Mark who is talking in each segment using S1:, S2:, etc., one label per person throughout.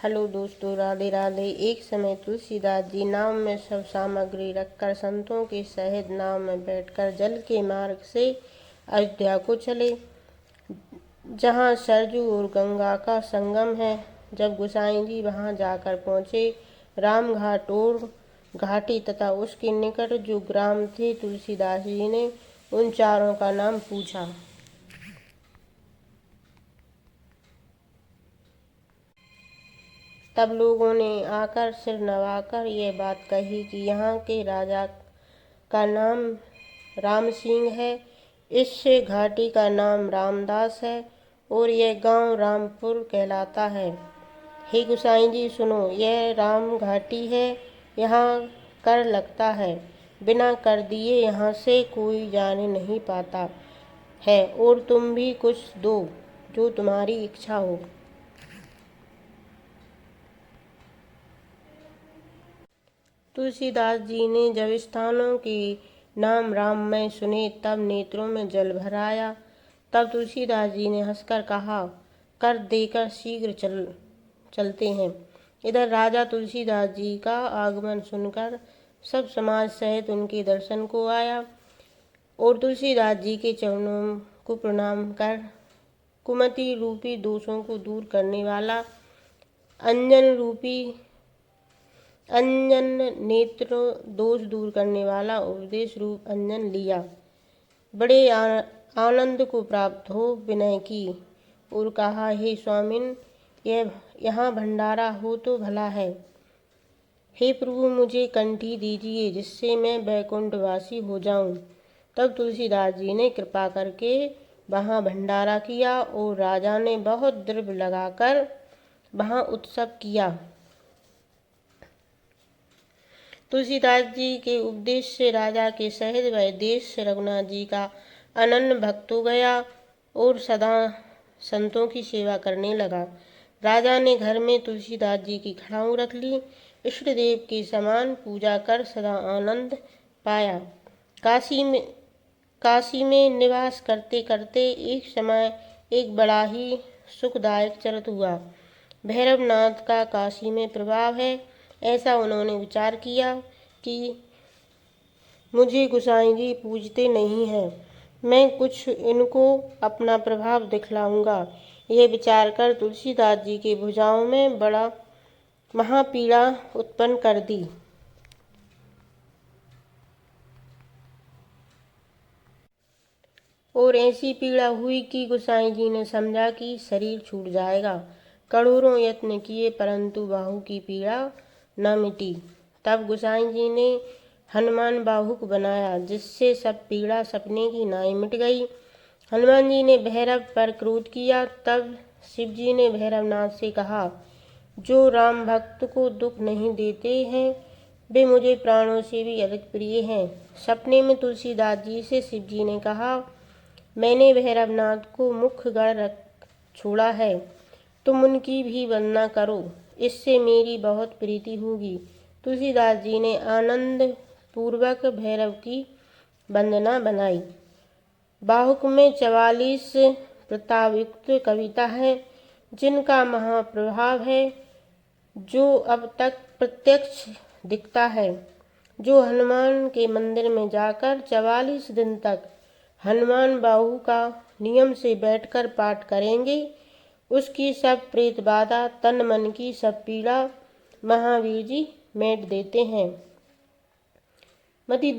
S1: Hello दोस्तों, राधे राधे। एक समय तुलसीदास जी नाव में सब सामग्री रखकर संतों के सहित नाव में बैठकर जल के मार्ग से अयोध्या को चले, जहाँ सरजू और गंगा का संगम है। जब गोसाई जी वहाँ जाकर पहुँचे, राम घाट और घाटी तथा उसके निकट जो ग्राम थे, तुलसीदास जी ने उन चारों का नाम पूछा। तब लोगों ने आकर सिर नवाकर यह बात कही कि यहाँ के राजा का नाम राम सिंह है, इस घाटी का नाम रामदास है और यह गांव रामपुर कहलाता है। हे गोसाई जी सुनो, यह राम घाटी है, यहाँ कर लगता है, बिना कर दिए यहाँ से कोई जाने नहीं पाता है, और तुम भी कुछ दो जो तुम्हारी इच्छा हो। तुलसीदास जी ने जब स्थानों के नाम राममय सुने, तब नेत्रों में जल भर आया। तब तुलसीदास जी ने हंसकर कहा, कर देकर शीघ्र चलते हैं। इधर राजा तुलसीदास जी का आगमन सुनकर सब समाज सहित उनके दर्शन को आया और तुलसीदास जी के चरणों को प्रणाम कर कुमति रूपी दोषों को दूर करने वाला अंजन नेत्र दोष दूर करने वाला उपदेश रूप अंजन लिया। बड़े आनंद को प्राप्त हो विनय की और कहा, हे स्वामिन, यहाँ भंडारा हो तो भला है। हे प्रभु, मुझे कंठी दीजिए जिससे मैं वैकुंठवासी हो जाऊं। तब तुलसीदास जी ने कृपा करके वहाँ भंडारा किया और राजा ने बहुत द्रव्य लगाकर वहाँ उत्सव किया। तुलसीदास जी के उपदेश से राजा के सहित वह देश रघुनाथ जी का अनन्य भक्त हो गया और सदा संतों की सेवा करने लगा। राजा ने घर में तुलसीदास जी की खड़ाऊ रख ली, इष्ट देव के समान पूजा कर सदा आनंद पाया। काशी में निवास करते करते एक समय एक बड़ा ही सुखदायक चरित हुआ। भैरवनाथ का काशी में प्रभाव है, ऐसा उन्होंने विचार किया कि मुझे गोसाई जी पूजते नहीं हैं, मैं कुछ इनको अपना प्रभाव दिखलाऊंगा। यह विचार कर तुलसीदास जी के भुजाओं में बड़ा महापीड़ा उत्पन्न कर दी और ऐसी पीड़ा हुई कि गोसाई जी ने समझा कि शरीर छूट जाएगा। करोड़ों यत्न किए परंतु बाहु की पीड़ा न मिटी। तब गोसाई जी ने हनुमान बाहुक बनाया, जिससे सब पीड़ा सपने की नाई मिट गई। हनुमान जी ने भैरव पर क्रोध किया। तब शिव जी ने भैरवनाथ से कहा, जो राम भक्त को दुख नहीं देते हैं वे मुझे प्राणों से भी अधिक प्रिय हैं। सपने में तुलसीदास जी से शिव जी ने कहा, मैंने भैरवनाथ को मुख्य गढ़ रख छोड़ा है, तुम उनकी भी वंदना करो, इससे मेरी बहुत प्रीति होगी। तुलसीदास जी ने आनंद पूर्वक भैरव की वंदना बनाई। बाहुक में 44 प्रतापयुक्त कविता है, जिनका महाप्रभाव है, जो अब तक प्रत्यक्ष दिखता है। जो हनुमान के मंदिर में जाकर 44 दिन तक हनुमान बाहु का नियम से बैठकर पाठ करेंगे, उसकी सब प्रेत बाधा, तन मन की सब पीड़ा महावीर जी मेट देते हैं। मति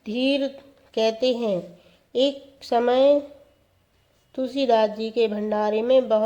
S1: धीर कहते हैं, एक समय तुलसीदास जी के भंडारे में बहुत